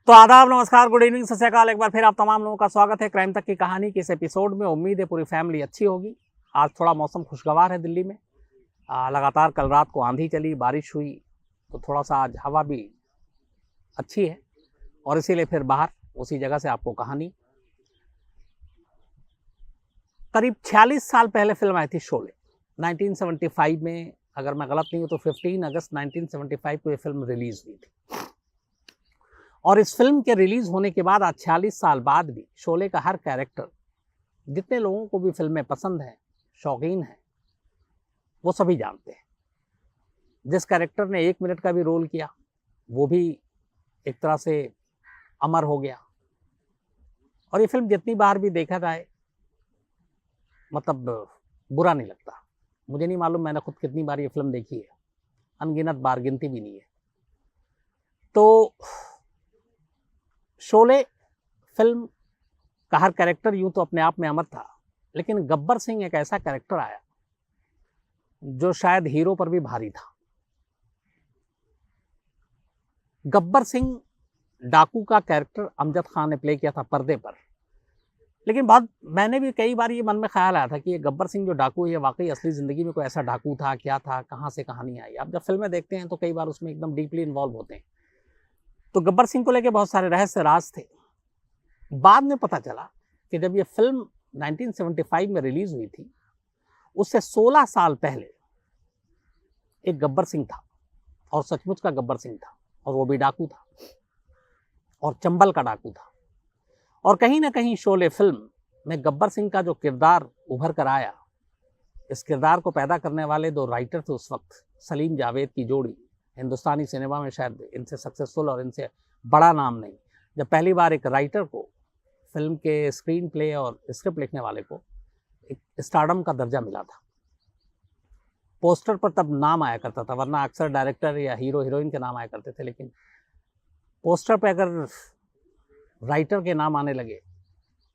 तो आदाब, नमस्कार, गुड इवनिंग, सत श्री अकाल। एक बार फिर आप तमाम लोगों का स्वागत है क्राइम तक की कहानी के इस एपिसोड में। उम्मीद है पूरी फैमिली अच्छी होगी। आज थोड़ा मौसम खुशगवार है दिल्ली में। लगातार कल रात को आंधी चली, बारिश हुई, तो थोड़ा सा आज हवा भी अच्छी है और इसीलिए फिर बाहर उसी जगह से आपको कहानी। करीब 46 साल पहले फिल्म आई थी शोले, 1975 में। अगर मैं गलत नहीं हूँ तो 15 अगस्त 1975 को ये फिल्म रिलीज हुई थी। और इस फिल्म के रिलीज होने के बाद आज 46 साल बाद भी शोले का हर कैरेक्टर, जितने लोगों को भी फिल्में पसंद हैं, शौकीन हैं, वो सभी जानते हैं। जिस कैरेक्टर ने 1 मिनट का भी रोल किया वो भी एक तरह से अमर हो गया। और ये फिल्म जितनी बार भी देखा जाए मतलब बुरा नहीं लगता। मुझे नहीं मालूम मैंने खुद कितनी बार ये फिल्म देखी है, अनगिनत बार, गिनती भी नहीं है। तो शोले फिल्म का हर कैरेक्टर यूं तो अपने आप में अमर था, लेकिन गब्बर सिंह एक ऐसा कैरेक्टर आया जो शायद हीरो पर भी भारी था। गब्बर सिंह डाकू का कैरेक्टर अमजद खान ने प्ले किया था पर्दे पर, लेकिन मैंने भी कई बार ये मन में ख्याल आया था कि ये गब्बर सिंह जो डाकू है वाकई असली जिंदगी में कोई ऐसा डाकू था, क्या था, कहाँ से कहानी आई। आप जब फिल्में देखते हैं तो कई बार उसमें एकदम डीपली इन्वॉल्व होते हैं। तो गब्बर सिंह को लेके बहुत सारे रहस्य राज थे। बाद में पता चला कि जब ये फिल्म 1975 में रिलीज हुई थी, उससे 16 साल पहले एक गब्बर सिंह था, और सचमुच का गब्बर सिंह था, और वो भी डाकू था, और चंबल का डाकू था। और कहीं ना कहीं शोले फिल्म में गब्बर सिंह का जो किरदार उभर कर आया, इस किरदार को पैदा करने वाले 2 राइटर थे उस वक्त, सलीम जावेद की जोड़ी। हिंदुस्तानी सिनेमा में शायद इनसे सक्सेसफुल और इनसे बड़ा नाम नहीं। जब पहली बार एक राइटर को, फिल्म के स्क्रीन प्ले और स्क्रिप्ट लिखने वाले को, एक स्टारडम का दर्जा मिला था। पोस्टर पर तब नाम आया करता था, वरना अक्सर डायरेक्टर या हीरो हीरोइन के नाम आया करते थे, लेकिन पोस्टर पर अगर राइटर के नाम आने लगे,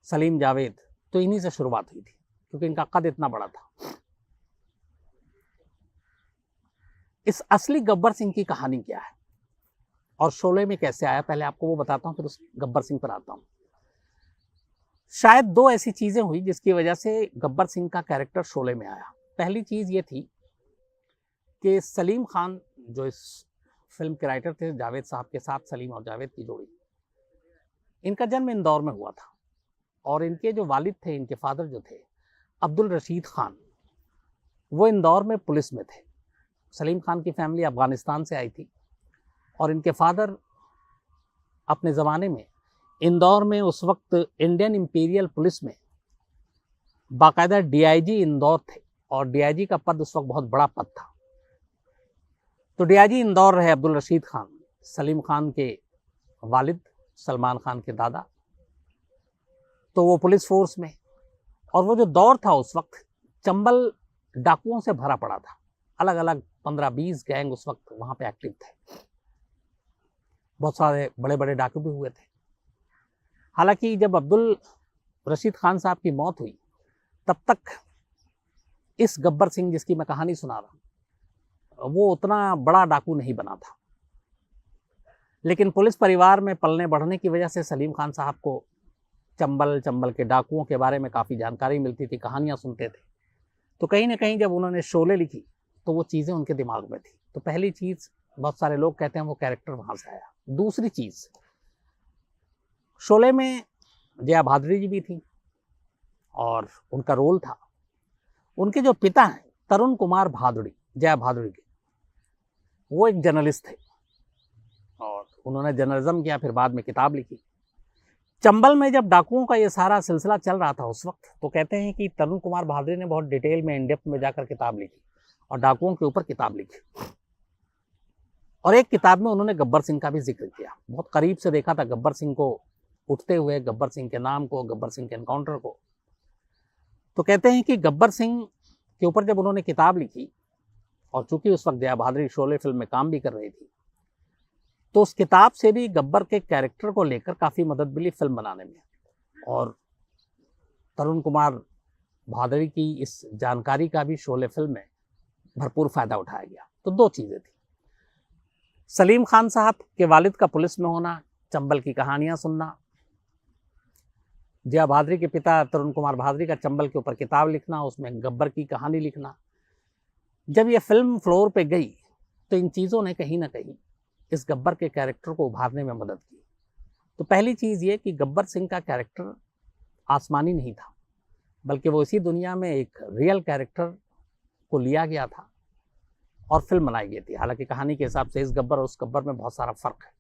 सलीम जावेद, तो इन्हीं से शुरुआत हुई थी, क्योंकि इनका कद इतना बड़ा था। इस असली गब्बर सिंह की कहानी क्या है और शोले में कैसे आया, पहले आपको वो बताता हूं, फिर उस गब्बर सिंह पर आता हूं। शायद 2 ऐसी चीजें हुई जिसकी वजह से गब्बर सिंह का कैरेक्टर शोले में आया। पहली चीज ये थी कि सलीम खान, जो इस फिल्म के राइटर थे, जावेद साहब के साथ सलीम और जावेद की जोड़ी, इनका जन्म इंदौर में हुआ था। और इनके जो वालिद थे, इनके फादर जो थे अब्दुल रशीद खान, वो इंदौर में पुलिस में थे। सलीम खान की फैमिली अफगानिस्तान से आई थी, और इनके फादर अपने ज़माने में इंदौर में उस वक्त इंडियन इंपीरियल पुलिस में बाकायदा डीआईजी इंदौर थे, और डीआईजी का पद उस वक्त बहुत बड़ा पद था। तो डीआईजी इंदौर रहे अब्दुल रशीद खान, सलीम खान के वालिद, सलमान खान के दादा। तो वो पुलिस फोर्स में, और वो जो दौर था उस वक्त चंबल डाकुओं से भरा पड़ा था। अलग अलग 15-20 गैंग उस वक्त वहां पे एक्टिव थे। बहुत सारे बड़े बड़े डाकू भी हुए थे। हालांकि जब अब्दुल रशीद खान साहब की मौत हुई, तब तक इस गब्बर सिंह जिसकी मैं कहानी सुना रहा हूं, वो उतना बड़ा डाकू नहीं बना था। लेकिन पुलिस परिवार में पलने बढ़ने की वजह से सलीम खान साहब को चंबल के डाकुओं के बारे में काफ़ी जानकारी मिलती थी, कहानियां सुनते थे। तो कहीं ना कहीं जब उन्होंने शोले लिखी तो वो चीज़ें उनके दिमाग में थी। तो पहली चीज़, बहुत सारे लोग कहते हैं वो कैरेक्टर वहां से आया। दूसरी चीज़, शोले में जया भादुड़ी जी भी थी और उनका रोल था। उनके जो पिता हैं तरुण कुमार भादुड़ी, जया भादुड़ी के, वो एक जर्नलिस्ट थे, और उन्होंने जर्नलिज्म किया, फिर बाद में किताब लिखी। चंबल में जब डाकुओं का ये सारा सिलसिला चल रहा था उस वक्त, तो कहते हैं कि तरुण कुमार भादुड़ी ने बहुत डिटेल में, इन डेप्थ में जाकर किताब लिखी, और डाकुओं के ऊपर किताब लिखी। और एक किताब में उन्होंने गब्बर सिंह का भी जिक्र किया। बहुत करीब से देखा था गब्बर सिंह को उठते हुए, गब्बर सिंह के नाम को, गब्बर सिंह के एनकाउंटर को। तो कहते हैं कि गब्बर सिंह के ऊपर जब उन्होंने किताब लिखी, और चूंकि उस वक्त जया भादुड़ी शोले फिल्म में काम भी कर रही थी, तो उस किताब से भी गब्बर के कैरेक्टर को लेकर काफ़ी मदद मिली फिल्म बनाने में। और तरुण कुमार भादुड़ी की इस जानकारी का भी शोले फिल्म में भरपूर फायदा उठाया गया। तो 2 चीज़ें थी, सलीम खान साहब के वालिद का पुलिस में होना, चंबल की कहानियां सुनना, जया भादरी के पिता तरुण कुमार भादरी का चंबल के ऊपर किताब लिखना, उसमें गब्बर की कहानी लिखना। जब ये फिल्म फ्लोर पे गई तो इन चीज़ों ने कहीं ना कहीं इस गब्बर के कैरेक्टर को उभारने में मदद की। तो पहली चीज़ ये कि गब्बर सिंह का कैरेक्टर आसमानी नहीं था, बल्कि वो इसी दुनिया में एक रियल कैरेक्टर को लिया गया था और फिल्म बनाई गई थी। हालांकि कहानी के हिसाब से इस गब्बर और उस गब्बर में बहुत सारा फर्क है।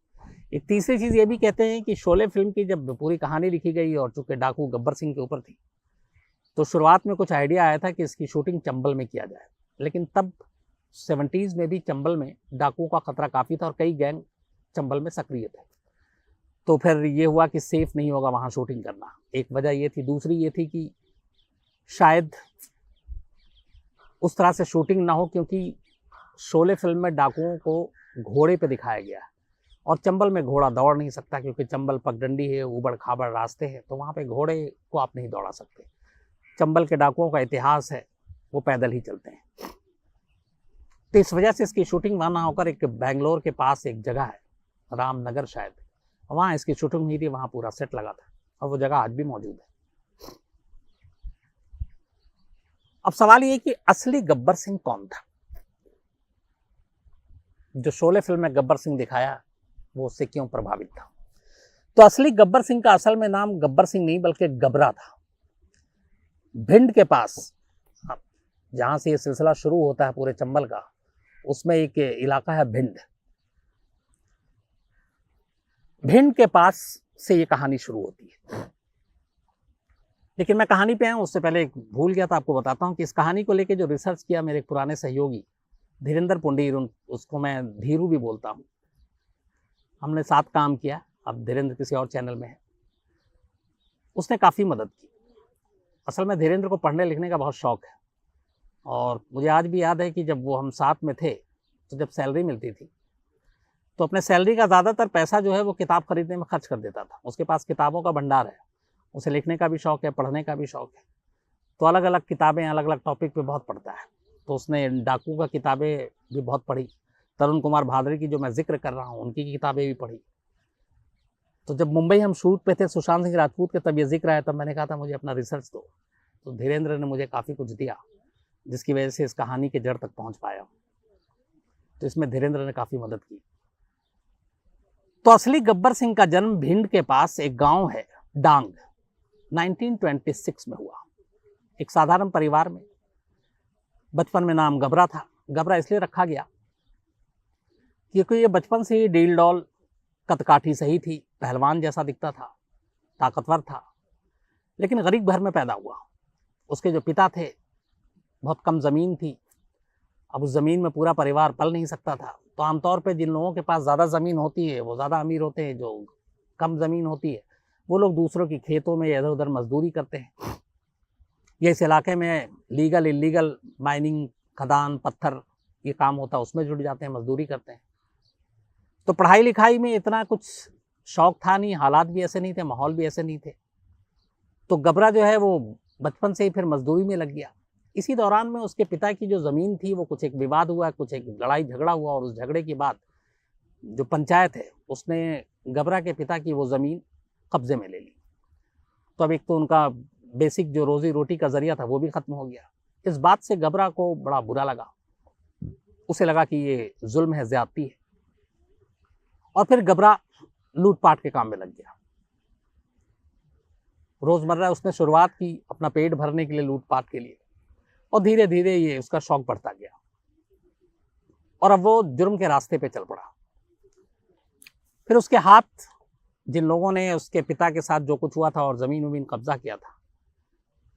एक तीसरी चीज़ ये भी कहते हैं कि शोले फिल्म की जब पूरी कहानी लिखी गई और चूंकि डाकू गब्बर सिंह के ऊपर थी, तो शुरुआत में कुछ आइडिया आया था कि इसकी शूटिंग चंबल में किया जाए, लेकिन तब 70s में भी चंबल में डाकुओं का खतरा काफ़ी था और कई गैंग चंबल में सक्रिय थे। तो फिर ये हुआ कि सेफ नहीं होगा वहाँ शूटिंग करना, एक वजह ये थी। दूसरी ये थी कि शायद उस तरह से शूटिंग ना हो, क्योंकि शोले फिल्म में डाकुओं को घोड़े पे दिखाया गया है और चंबल में घोड़ा दौड़ नहीं सकता, क्योंकि चंबल पगडंडी है, ऊबड़ खाबड़ रास्ते हैं, तो वहाँ पे घोड़े को आप नहीं दौड़ा सकते। चंबल के डाकुओं का इतिहास है, वो पैदल ही चलते हैं। तो इस वजह से इसकी शूटिंग वहाँ ना होकर एक बेंगलोर के पास एक जगह है, रामनगर शायद, वहाँ इसकी शूटिंग हुई थी, वहाँ पूरा सेट लगा था और वो जगह आज भी मौजूद है। अब सवाल ये कि असली गब्बर सिंह कौन था? जो शोले फिल्म में गब्बर सिंह दिखाया वो उससे क्यों प्रभावित था? तो असली गब्बर सिंह का असल में नाम गब्बर सिंह नहीं बल्कि गबरा था। भिंड के पास, जहां से ये सिलसिला शुरू होता है पूरे चंबल का, उसमें एक इलाका है भिंड। भिंड के पास से ये कहानी शुरू होती है। लेकिन मैं कहानी पे आया उससे पहले एक भूल गया था, आपको बताता हूँ कि इस कहानी को लेके जो रिसर्च किया मेरे एक पुराने सहयोगी धीरेन्द्र पुंडीर, उसको मैं धीरू भी बोलता हूँ, हमने साथ काम किया, अब धीरेन्द्र किसी और चैनल में है, उसने काफ़ी मदद की। असल में धीरेन्द्र को पढ़ने लिखने का बहुत शौक़ है और मुझे आज भी याद है कि जब वो हम साथ में थे तो जब सैलरी मिलती थी तो अपने सैलरी का ज़्यादातर पैसा जो है वो किताब खरीदने में खर्च कर देता था। उसके पास किताबों का भंडार है, उसे लिखने का भी शौक़ है, पढ़ने का भी शौक़ है, तो अलग अलग किताबें अलग अलग टॉपिक पे बहुत पढ़ता है। तो उसने डाकू का किताबें भी बहुत पढ़ी, तरुण कुमार भादरी की जो मैं जिक्र कर रहा हूँ उनकी किताबें भी पढ़ी। तो जब मुंबई हम शूट पे थे सुशांत सिंह राजपूत के, तब ये जिक्र आया, तब मैंने कहा था मुझे अपना रिसर्च दो, तो धीरेन्द्र ने मुझे काफ़ी कुछ दिया जिसकी वजह से इस कहानी के जड़ तक पहुँच पाया। तो इसमें धीरेन्द्र ने काफ़ी मदद की। तो असली गब्बर सिंह का जन्म भिंड के पास एक गांव है डांग, 1926 में हुआ, एक साधारण परिवार में। बचपन में नाम गबरा था। गबरा इसलिए रखा गया क्योंकि ये बचपन से ही डील डॉल, कदकाठी सही थी, पहलवान जैसा दिखता था, ताकतवर था, लेकिन गरीब घर में पैदा हुआ। उसके जो पिता थे, बहुत कम ज़मीन थी, अब उस ज़मीन में पूरा परिवार पल नहीं सकता था। तो आमतौर पे जिन लोगों के पास ज़्यादा ज़मीन होती है वो ज़्यादा अमीर होते हैं, जो कम ज़मीन होती है वो लोग दूसरों की खेतों में इधर उधर मजदूरी करते हैं। ये इस इलाके में लीगल इलीगल माइनिंग, खदान, पत्थर, ये काम होता है, उसमें जुड़ जाते हैं, मजदूरी करते हैं। तो पढ़ाई लिखाई में इतना कुछ शौक़ था नहीं, हालात भी ऐसे नहीं थे, माहौल भी ऐसे नहीं थे। तो गबरा जो है वो बचपन से ही फिर मजदूरी में लग गया। इसी दौरान में उसके पिता की जो ज़मीन थी वो कुछ एक विवाद हुआ, कुछ एक लड़ाई झगड़ा हुआ और उस झगड़े के बाद जो पंचायत है उसने गबरा के पिता की वो ज़मीन कब्जे में ले ली। तो अब एक तो उनका बेसिक जो रोज़ी रोटी का ज़रिया था वो भी ख़त्म हो गया। इस बात से गबरा को बड़ा बुरा लगा, उसे लगा कि ये जुल्म है, ज़्यादती है, और फिर गबरा लूटपाट के काम में लग गया। रोज़मर्रा उसने शुरुआत की अपना पेट भरने के लिए, लूटपाट के लिए, और धीरे धीरे ये उसका शौक बढ़ता गया और अब वो जुर्म के रास्ते पे चल पड़ा। फिर उसके हाथ, जिन लोगों ने उसके पिता के साथ जो कुछ हुआ था और ज़मीन वमीन कब्जा किया था,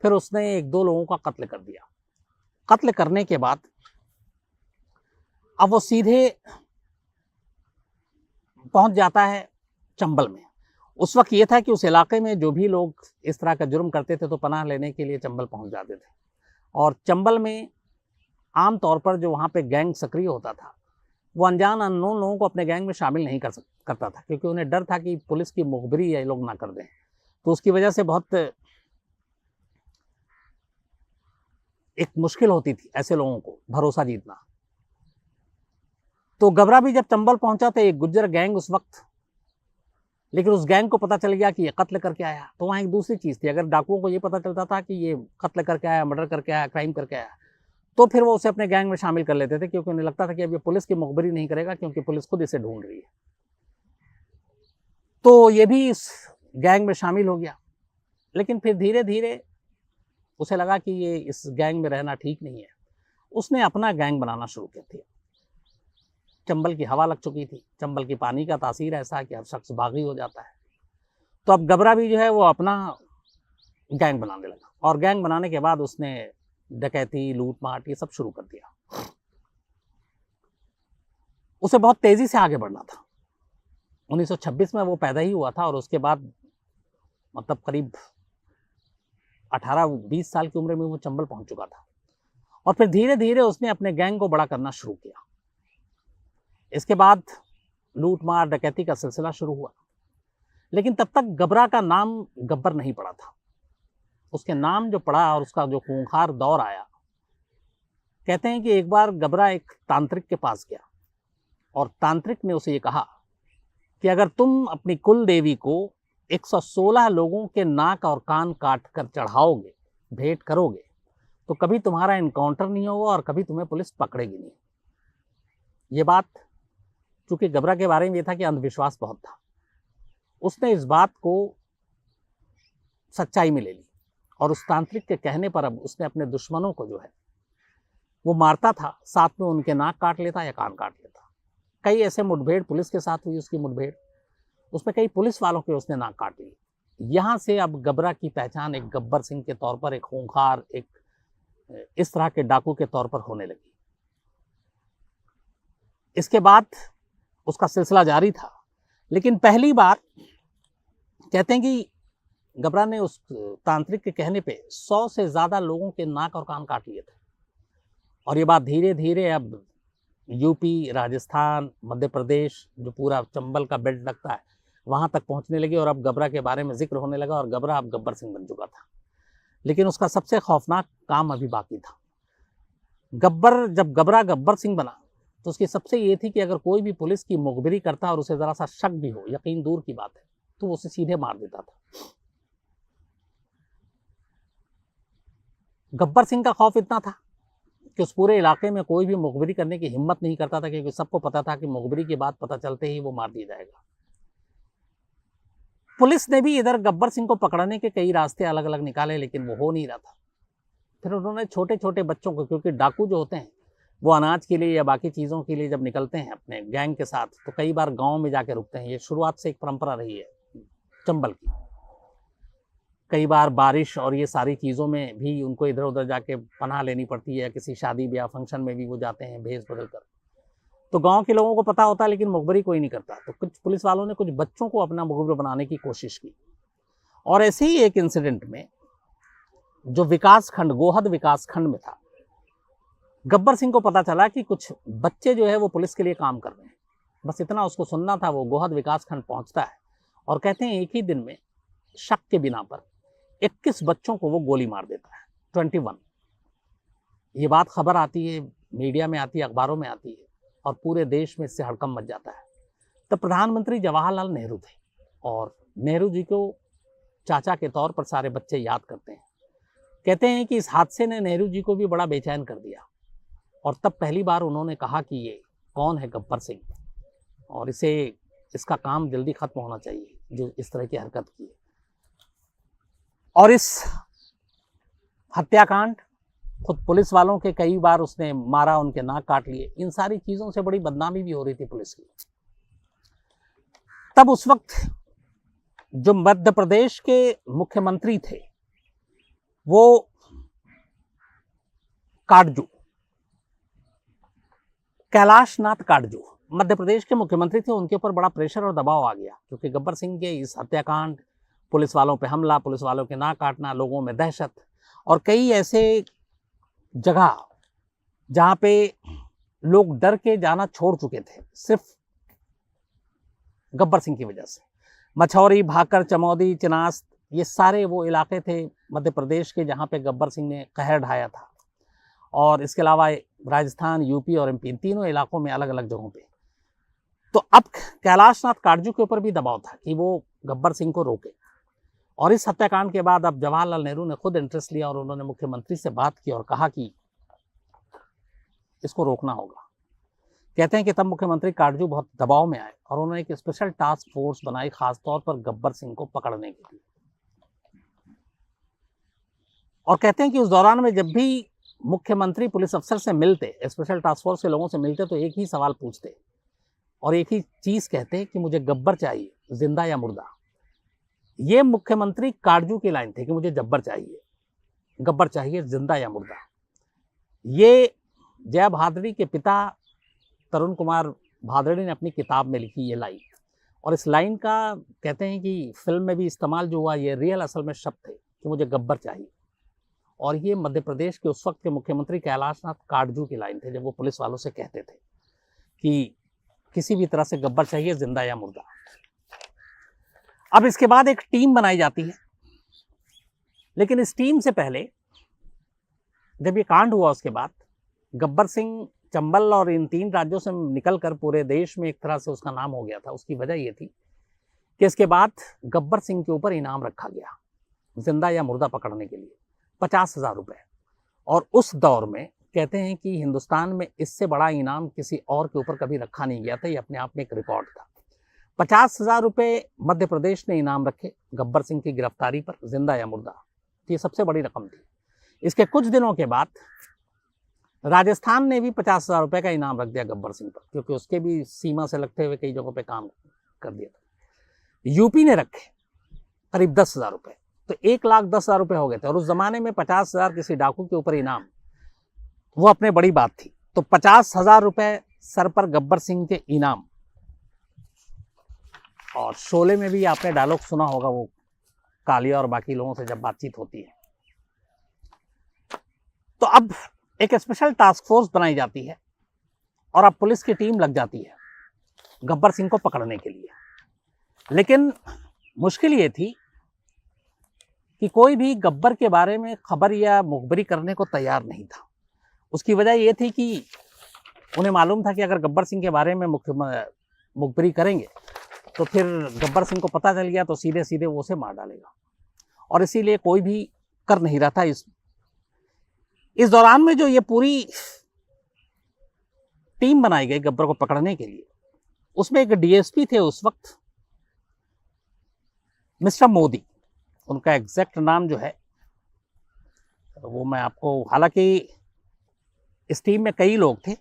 फिर उसने एक दो लोगों का कत्ल कर दिया। कत्ल करने के बाद अब वो सीधे पहुंच जाता है चंबल में। उस वक्त ये था कि उस इलाके में जो भी लोग इस तरह का जुर्म करते थे तो पनाह लेने के लिए चंबल पहुंच जाते थे। और चंबल में आम तौर पर जो वहाँ पे गैंग सक्रिय होता था वो अनजान अननोन लोगों को अपने गैंग में शामिल नहीं करता था, क्योंकि उन्हें डर था कि पुलिस की मुखबिरी ये लोग ना कर दें। तो उसकी वजह से बहुत एक मुश्किल होती थी ऐसे लोगों को भरोसा जीतना। तो गबरा भी जब चंबल पहुंचा तो एक गुज्जर गैंग उस वक्त लेकिन उस गैंग को पता चल गया कि ये कत्ल करके आया, तो वहाँ एक दूसरी चीज़ थी। अगर डाकुओं को ये पता चलता था कि ये कत्ल करके आया, मर्डर करके आया, क्राइम करके आया, तो फिर वो उसे अपने गैंग में शामिल कर लेते थे, क्योंकि उन्हें लगता था कि अब ये पुलिस की मुखबिरी नहीं करेगा, क्योंकि पुलिस खुद इसे ढूंढ रही है। तो ये भी इस गैंग में शामिल हो गया। लेकिन फिर धीरे धीरे उसे लगा कि ये इस गैंग में रहना ठीक नहीं है। उसने अपना गैंग बनाना शुरू कर दिया। चंबल की हवा लग चुकी थी, चंबल की पानी का तासीर ऐसा है कि हर शख्स बागी हो जाता है। तो अब गबरा भी जो है वो अपना गैंग बनाने लगा, और गैंग बनाने के बाद उसने डकैती, लूटमाट ये सब शुरू कर दिया। उसे बहुत तेजी से आगे बढ़ना था। 1926 में वो पैदा ही हुआ था, और उसके बाद मतलब करीब 18-20 साल की उम्र में वो चंबल पहुंच चुका था। और फिर धीरे धीरे उसने अपने गैंग को बड़ा करना शुरू किया। इसके बाद लूट मार डकैती का सिलसिला शुरू हुआ। लेकिन तब तक गबरा का नाम गब्बर नहीं पड़ा था। उसके नाम जो पड़ा और उसका जो खूंखार दौर आया, कहते हैं कि एक बार गबरा एक तांत्रिक के पास गया, और तांत्रिक ने उसे ये कहा कि अगर तुम अपनी कुल देवी को 116 लोगों के नाक और कान काट कर चढ़ाओगे, भेंट करोगे, तो कभी तुम्हारा इनकाउंटर नहीं होगा और कभी तुम्हें पुलिस पकड़ेगी नहीं। ये बात चूंकि गबरा के बारे में ये था कि अंधविश्वास बहुत था, उसने इस बात को सच्चाई में ले ली, और उस तांत्रिक के कहने पर अब उसने अपने दुश्मनों को जो है वो मारता था, साथ में उनके नाक काट लेता या कान काट लेता। कई ऐसे मुठभेड़ पुलिस के साथ हुई, उसकी मुठभेड़, उसमें कई पुलिस वालों के उसने नाक काट लिए। यहाँ से अब गबरा की पहचान एक गब्बर सिंह के तौर पर, एक खूंखार, एक इस तरह के डाकू के तौर पर होने लगी। इसके बाद उसका सिलसिला जारी था। लेकिन पहली बार कहते हैं कि गबरा ने उस तांत्रिक के कहने पे 100 से ज्यादा लोगों के नाक और कान काट लिए थे। और ये बात धीरे धीरे अब यूपी, राजस्थान, मध्य प्रदेश, जो पूरा चंबल का बेल्ट लगता है, वहां तक पहुंचने लगी, और अब गबरा के बारे में जिक्र होने लगा, और गबरा अब गब्बर सिंह बन चुका था। लेकिन उसका सबसे खौफनाक काम अभी बाकी था। जब गबरा गब्बर सिंह बना, तो उसकी सबसे ये थी कि अगर कोई भी पुलिस की मुखबिरी करता और उसे जरा सा शक भी हो, यकीन दूर की बात है, तो उसे सीधे मार देता था। गब्बर सिंह का खौफ इतना था कि उस पूरे इलाके में कोई भी मुखबिरी करने की हिम्मत नहीं करता था, क्योंकि सबको पता था कि मुखबिरी की बात पता चलते ही वो मार दिया जाएगा। पुलिस ने भी इधर गब्बर सिंह को पकड़ने के कई रास्ते अलग अलग निकाले, लेकिन वो हो नहीं रहा था। फिर उन्होंने छोटे छोटे बच्चों को, क्योंकि डाकू जो होते हैं वो अनाज के लिए या बाकी चीज़ों के लिए जब निकलते हैं अपने गैंग के साथ, तो कई बार गांव में जाके रुकते हैं। ये शुरुआत से एक परंपरा रही है चंबल की। कई बार बारिश और ये सारी चीज़ों में भी उनको इधर उधर जाके पनाह लेनी पड़ती है, किसी शादी ब्याह फंक्शन में भी वो जाते हैं भेस बदल कर। तो गांव के लोगों को पता होता है, लेकिन मुखबिरी कोई नहीं करता। तो कुछ पुलिस वालों ने कुछ बच्चों को अपना मुखबिर बनाने की कोशिश की, और ऐसे ही एक इंसिडेंट में जो विकासखंड, गोहद विकासखंड में था, गब्बर सिंह को पता चला कि कुछ बच्चे जो है वो पुलिस के लिए काम कर रहे हैं। बस इतना उसको सुनना था। वो गोहद विकासखंड पहुंचता है, और कहते हैं एक ही दिन में शक के बिना पर 21 बच्चों को वो गोली मार देता है। 21। ये बात खबर आती है, मीडिया में आती है, अखबारों में आती है, और पूरे देश में इससे हड़कंप मच जाता है। तब प्रधानमंत्री जवाहरलाल नेहरू थे, और नेहरू जी को चाचा के तौर पर सारे बच्चे याद करते हैं। कहते हैं कि इस हादसे ने नेहरू जी को भी बड़ा बेचैन कर दिया, और तब पहली बार उन्होंने कहा कि ये कौन है गब्बर सिंह, और इसका काम जल्दी खत्म होना चाहिए जो इस तरह की हरकत की है। और इस हत्याकांड, खुद पुलिस वालों के कई बार उसने मारा, उनके नाक काट लिए, इन सारी चीजों से बड़ी बदनामी भी हो रही थी पुलिस की। तब उस वक्त जो मध्य प्रदेश के मुख्यमंत्री थे वो काटजू, कैलाश नाथ काटजू मध्य प्रदेश के मुख्यमंत्री थे। उनके ऊपर बड़ा प्रेशर और दबाव आ गया, क्योंकि गब्बर सिंह के इस हत्याकांड, पुलिस वालों पे हमला, पुलिस वालों के नाक काटना, लोगों में दहशत, और कई ऐसे जगह जहां पे लोग डर के जाना छोड़ चुके थे सिर्फ गब्बर सिंह की वजह से। मछौरी, भाकर, चमौदी, चिनास, ये सारे वो इलाके थे मध्य प्रदेश के जहां पे गब्बर सिंह ने कहर ढाया था। और इसके अलावा राजस्थान, यूपी और एमपी, इन तीनों इलाकों में अलग अलग जगहों पे तो अब कैलाश नाथ काटजू के ऊपर भी दबाव था कि वो गब्बर सिंह को रोके। और इस हत्याकांड के बाद अब जवाहरलाल नेहरू ने खुद इंटरेस्ट लिया और उन्होंने मुख्यमंत्री से बात की और कहा कि इसको रोकना होगा। कहते हैं कि तब मुख्यमंत्री काटजू बहुत दबाव में आए और उन्होंने एक स्पेशल टास्क फोर्स बनाई खासतौर पर गब्बर सिंह को पकड़ने के लिए। और कहते हैं कि उस दौरान में जब भी मुख्यमंत्री पुलिस अफसर से मिलते, स्पेशल टास्क फोर्स के लोगों से मिलते, तो एक ही सवाल पूछते और एक ही चीज कहते कि मुझे गब्बर चाहिए, जिंदा या मुर्दा। ये मुख्यमंत्री काटजू की लाइन थी कि मुझे गब्बर चाहिए जिंदा या मुर्दा। ये जया भादुड़ी के पिता तरुण कुमार भादुड़ी ने अपनी किताब में लिखी ये लाइन, और इस लाइन का कहते हैं कि फिल्म में भी इस्तेमाल जो हुआ, ये रियल असल में शब्द थे कि मुझे गब्बर चाहिए। और ये मध्य प्रदेश के उस वक्त के मुख्यमंत्री कैलाश नाथ काटजू की लाइन थे जब वो पुलिस वालों से कहते थे कि किसी भी तरह से गब्बर चाहिए, जिंदा या मुर्दा। अब इसके बाद एक टीम बनाई जाती है, लेकिन इस टीम से पहले जब ये कांड हुआ उसके बाद गब्बर सिंह चंबल और इन 3 राज्यों से निकलकर पूरे देश में एक तरह से उसका नाम हो गया था। उसकी वजह ये थी कि इसके बाद गब्बर सिंह के ऊपर इनाम रखा गया जिंदा या मुर्दा पकड़ने के लिए 50,000 रुपए। और उस दौर में कहते हैं कि हिंदुस्तान में इससे बड़ा इनाम किसी और के ऊपर कभी रखा नहीं गया था। ये अपने आप में एक रिकॉर्ड था। 50,000 रुपये मध्य प्रदेश ने इनाम रखे गब्बर सिंह की गिरफ्तारी पर, जिंदा या मुर्दा। ये सबसे बड़ी रकम थी। इसके कुछ दिनों के बाद राजस्थान ने भी 50,000 रुपये का इनाम रख दिया गब्बर सिंह पर, क्योंकि उसके भी सीमा से लगते हुए कई जगहों पे काम कर दिया था। यूपी ने रखे करीब 10,000 रुपये, तो 1,10,000 रुपये हो गए थे। और उस जमाने में 50,000 किसी डाकू के ऊपर इनाम, वो अपने बड़ी बात थी। तो 50,000 रुपये सर पर गब्बर सिंह के इनाम। और शोले में भी आपने डायलॉग सुना होगा, वो कालिया और बाकी लोगों से जब बातचीत होती है। तो अब एक स्पेशल टास्क फोर्स बनाई जाती है और अब पुलिस की टीम लग जाती है गब्बर सिंह को पकड़ने के लिए। लेकिन मुश्किल ये थी कि कोई भी गब्बर के बारे में खबर या मुखबरी करने को तैयार नहीं था। उसकी वजह ये थी कि उन्हें मालूम था कि अगर गब्बर सिंह के बारे में मुखबरी करेंगे तो फिर गब्बर सिंह को पता चल गया तो सीधे सीधे वो उसे मार डालेगा, और इसीलिए कोई भी कर नहीं रहा था। इस दौरान में जो ये पूरी टीम बनाई गई गब्बर को पकड़ने के लिए, उसमें एक डीएसपी थे उस वक्त, मिस्टर मोदी। उनका एग्जैक्ट नाम जो है वो मैं आपको, हालांकि इस टीम में कई लोग थे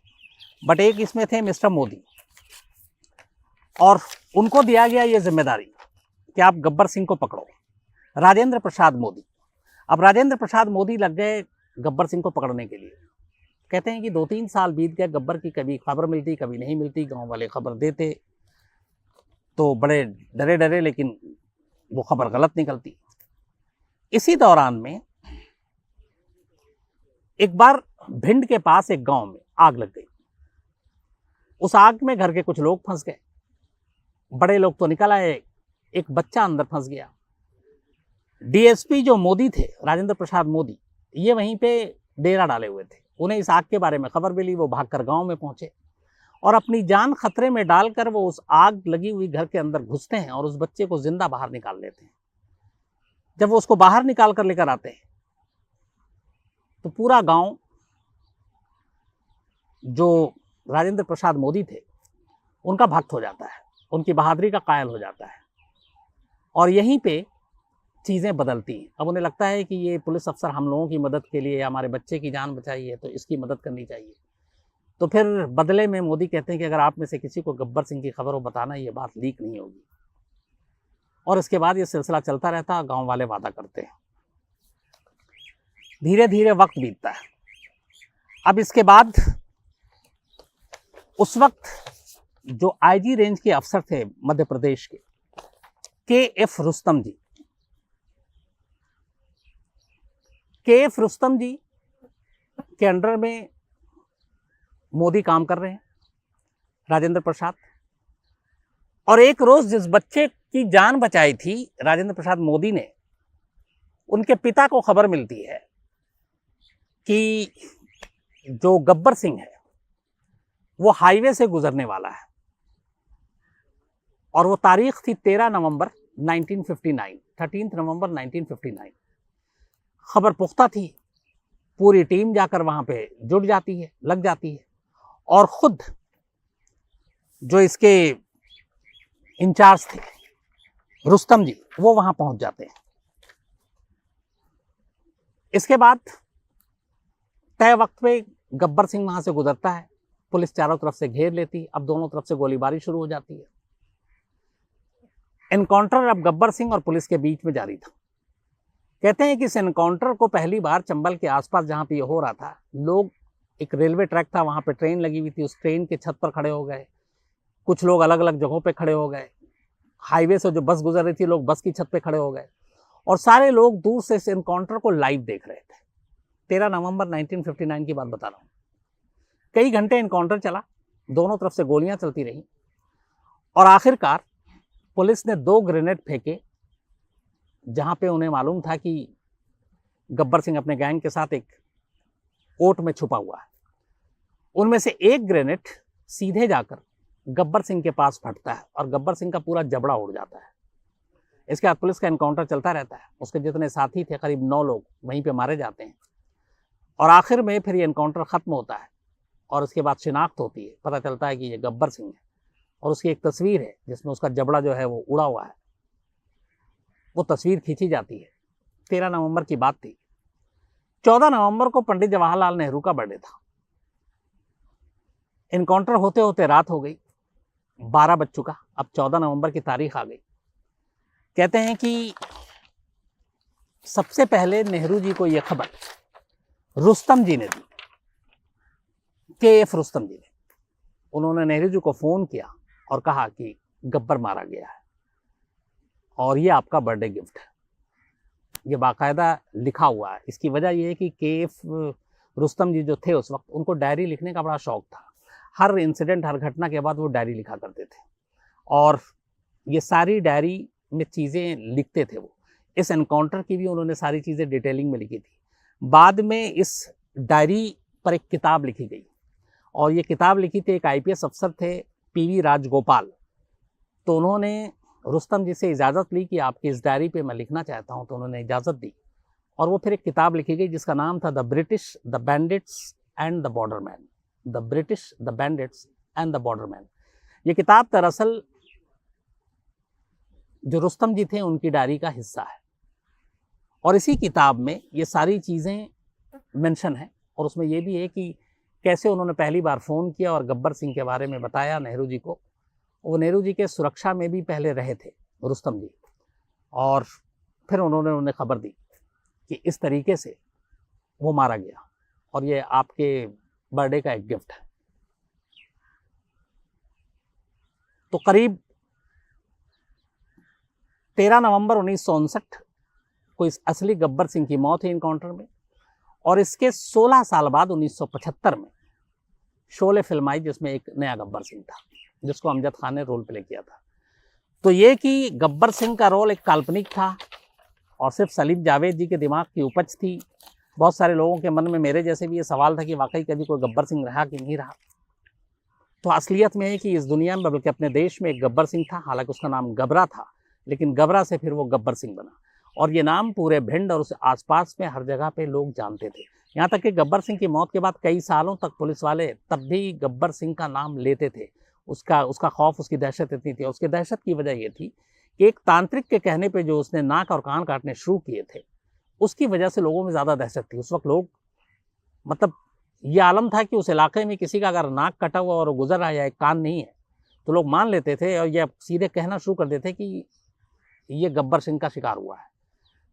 बट एक इसमें थे मिस्टर मोदी, और उनको दिया गया ये जिम्मेदारी कि आप गब्बर सिंह को पकड़ो, राजेंद्र प्रसाद मोदी। अब राजेंद्र प्रसाद मोदी लग गए गब्बर सिंह को पकड़ने के लिए। कहते हैं कि 2-3 साल बीत गए, गब्बर की कभी खबर मिलती कभी नहीं मिलती। गांव वाले खबर देते तो बड़े डरे डरे, लेकिन वो खबर गलत निकलती। इसी दौरान में एक बार भिंड के पास एक गांव में आग लग गई। उस आग में घर के कुछ लोग फंस गए, बड़े लोग तो निकल आए, एक बच्चा अंदर फंस गया। डीएसपी जो मोदी थे, राजेंद्र प्रसाद मोदी, ये वहीं पे डेरा डाले हुए थे। उन्हें इस आग के बारे में खबर मिली, वो भागकर गांव में पहुंचे और अपनी जान खतरे में डालकर वो उस आग लगी हुई घर के अंदर घुसते हैं और उस बच्चे को जिंदा बाहर निकाल लेते हैं। जब वो उसको बाहर निकाल कर लेकर आते हैं तो पूरा गांव, जो राजेंद्र प्रसाद मोदी थे, उनका भक्त हो जाता है, उनकी बहादुरी का कायल हो जाता है। और यहीं पे चीज़ें बदलती हैं। अब उन्हें लगता है कि ये पुलिस अफसर हम लोगों की मदद के लिए, हमारे बच्चे की जान बचाई है, तो इसकी मदद करनी चाहिए। तो फिर बदले में मोदी कहते हैं कि अगर आप में से किसी को गब्बर सिंह की खबर हो बताना, ये बात लीक नहीं होगी। और इसके बाद ये सिलसिला चलता रहता, गांव वाले वादा करते हैं। धीरे धीरे वक्त बीतता है। अब इसके बाद उस वक्त जो आईजी रेंज के अफसर थे मध्य प्रदेश के एफ रुस्तम जी, एफ रुस्तम जी के अंडर में मोदी काम कर रहे हैं, राजेंद्र प्रसाद। और एक रोज जिस बच्चे की जान बचाई थी राजेंद्र प्रसाद मोदी ने, उनके पिता को खबर मिलती है कि जो गब्बर सिंह है वो हाईवे से गुजरने वाला है और वो तारीख थी 13 नवंबर 1959, 13 नवंबर 1959। खबर पुख्ता थी, पूरी टीम जाकर वहां पे जुट जाती है, लग जाती है, और खुद जो इसके इंचार्ज थे रुस्तम जी, वो वहां पहुंच जाते हैं। इसके बाद तय वक्त पे गब्बर सिंह वहां से गुजरता है, पुलिस चारों तरफ से घेर लेती, अब दोनों तरफ से गोलीबारी शुरू हो जाती है। एनकाउंटर अब गब्बर सिंह और पुलिस के बीच में जारी था। कहते हैं कि इस एनकाउंटर को पहली बार चंबल के आसपास जहां पे ये हो रहा था, लोग, एक रेलवे ट्रैक था, वहां पे ट्रेन लगी हुई थी, उस ट्रेन के छत पर खड़े हो गए, कुछ लोग अलग अलग जगहों पे खड़े हो गए, हाईवे से जो बस गुजर रही थी, लोग बस की छत पे खड़े हो गए, और सारे लोग दूर से इस एनकाउंटर को लाइव देख रहे थे। 13 नवंबर 1959 की बात बता रहा हूँ। कई घंटे एनकाउंटर चला, दोनों तरफ से गोलियां चलती रही, और आखिरकार पुलिस ने 2 ग्रेनेड फेंके, जहां पे उन्हें मालूम था कि गब्बर सिंह अपने गैंग के साथ एक ओट में छुपा हुआ है। उनमें से एक ग्रेनेड सीधे जाकर गब्बर सिंह के पास फटता है और गब्बर सिंह का पूरा जबड़ा उड़ जाता है। इसके बाद पुलिस का एनकाउंटर चलता रहता है, उसके जितने साथी थे करीब 9 लोग वहीं पे मारे जाते हैं, और आखिर में फिर ये एनकाउंटर खत्म होता है, और इसके बाद शिनाख्त होती है, पता चलता है कि ये गब्बर सिंह है, और उसकी एक तस्वीर है जिसमें उसका जबड़ा जो है वो उड़ा हुआ है, वो तस्वीर खींची जाती है। 13 नवंबर की बात थी। 14 नवंबर को पंडित जवाहरलाल नेहरू का बर्थडे था। एनकाउंटर होते होते रात हो गई, 12 बज चुका, अब 14 नवंबर की तारीख आ गई। कहते हैं कि सबसे पहले नेहरू जी को यह खबर रुस्तम जी ने दी, KF रुस्तम जी ने। उन्होंने नेहरू जी को फोन किया और कहा कि गब्बर मारा गया है और ये आपका बर्थडे गिफ्ट है। ये बाकायदा लिखा हुआ है। इसकी वजह यह है कि KF रुस्तम जी जो थे उस वक्त, उनको डायरी लिखने का बड़ा शौक था। हर इंसिडेंट, हर घटना के बाद वो डायरी लिखा करते थे, और ये सारी डायरी में चीज़ें लिखते थे वो। इस एनकाउंटर की भी उन्होंने सारी चीज़ें डिटेलिंग में लिखी थी। बाद में इस डायरी पर एक किताब लिखी गई, और ये किताब लिखी थी एक IPS अफसर थे, PV राजगोपाल। तो उन्होंने रुस्तम जी से इजाज़त ली कि आपकी इस डायरी पे मैं लिखना चाहता हूँ, तो उन्होंने इजाज़त दी, और वो फिर एक किताब लिखी गई जिसका नाम था the British, the bandits and the borderman. The British, the bandits and the borderman. ये किताब दरअसल जो रुस्तम जी थे उनकी डायरी का हिस्सा है, और इसी किताब में ये सारी चीज़ें मेंशन है, और उसमें ये भी है कि कैसे उन्होंने पहली बार फ़ोन किया और गब्बर सिंह के बारे में बताया नेहरू जी को। वो नेहरू जी के सुरक्षा में भी पहले रहे थे रुस्तम जी, और फिर उन्होंने उन्हें खबर दी कि इस तरीके से वो मारा गया, और ये आपके बर्थडे का एक गिफ्ट है। तो करीब 13 नवंबर 1959 को इस असली गब्बर सिंह की मौत हुई एनकाउंटर में, और इसके 16 साल बाद 1975 में शोले फिल्म आई जिसमें एक नया गब्बर सिंह था, जिसको अमजद खान ने रोल प्ले किया था। तो ये कि गब्बर सिंह का रोल एक काल्पनिक था और सिर्फ सलीम जावेद जी के दिमाग की उपज थी। बहुत सारे लोगों के मन में, मेरे जैसे भी, ये सवाल था कि वाकई कभी कोई गब्बर सिंह रहा कि नहीं रहा। तो असलियत में है कि इस दुनिया में, बल्कि अपने देश में, एक गब्बर सिंह था। हालांकि उसका नाम गबरा था, लेकिन गबरा से फिर वो गब्बर सिंह बना, और ये नाम पूरे भिंड और उस आसपास में हर जगह पे लोग जानते थे। यहाँ तक कि गब्बर सिंह की मौत के बाद कई सालों तक पुलिस वाले तब भी गब्बर सिंह का नाम लेते थे। उसका खौफ, उसकी दहशत इतनी थी। उसकी दहशत की वजह ये थी कि एक तांत्रिक के कहने पे जो उसने नाक और कान काटने शुरू किए थे, उसकी वजह से लोगों में ज़्यादा दहशत थी। उस वक्त लोग, मतलब ये आलम था कि उस इलाके में किसी का अगर नाक कटा हुआ और गुजर रहा है या एक कान नहीं है, तो लोग मान लेते थे और ये सीधे कहना शुरू कर देते कि ये गब्बर सिंह का शिकार हुआ है।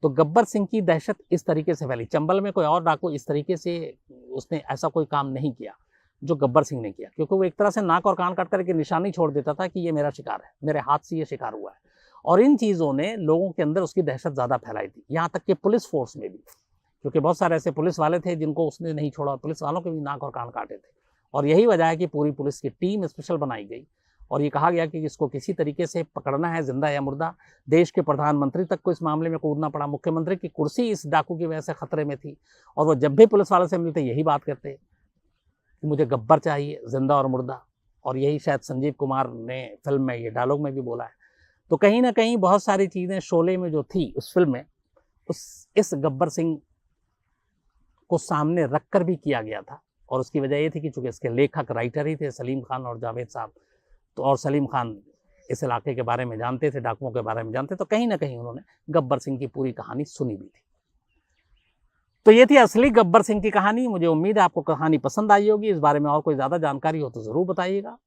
तो गब्बर सिंह की दहशत इस तरीके से फैली। चंबल में कोई और डाकू इस तरीके से उसने ऐसा कोई काम नहीं किया जो गब्बर सिंह ने किया, क्योंकि वो एक तरह से नाक और कान काट करके निशानी छोड़ देता था कि ये मेरा शिकार है, मेरे हाथ से ये शिकार हुआ है। और इन चीज़ों ने लोगों के अंदर उसकी दहशत ज़्यादा फैलाई थी, यहाँ तक कि पुलिस फोर्स में भी, क्योंकि बहुत सारे ऐसे पुलिस वाले थे जिनको उसने नहीं छोड़ा, और पुलिस वालों के भी नाक और कान काटे थे। और यही वजह है कि पूरी पुलिस की टीम स्पेशल बनाई गई, और ये कहा गया कि इसको किसी तरीके से पकड़ना है, जिंदा या मुर्दा। देश के प्रधानमंत्री तक को इस मामले में कूदना पड़ा। मुख्यमंत्री की कुर्सी इस डाकू की वजह से खतरे में थी, और वो जब भी पुलिस वालों से मिलते यही बात करते कि मुझे गब्बर चाहिए, जिंदा और मुर्दा। और यही शायद संजीव कुमार ने फिल्म में ये डायलॉग में भी बोला है। तो कहीं ना कहीं बहुत सारी चीज़ें शोले में जो थी उस फिल्म में, इस गब्बर सिंह को सामने रखकर भी किया गया था। और उसकी वजह ये थी कि चूंकि इसके लेखक राइटर ही थे सलीम खान और जावेद साहब, तो और सलीम खान इस इलाके के बारे में जानते थे, डाकुओं के बारे में जानते, तो कहीं ना कहीं उन्होंने गब्बर सिंह की पूरी कहानी सुनी भी थी। तो ये थी असली गब्बर सिंह की कहानी। मुझे उम्मीद है आपको कहानी पसंद आई होगी। इस बारे में और कोई ज़्यादा जानकारी हो तो ज़रूर बताइएगा।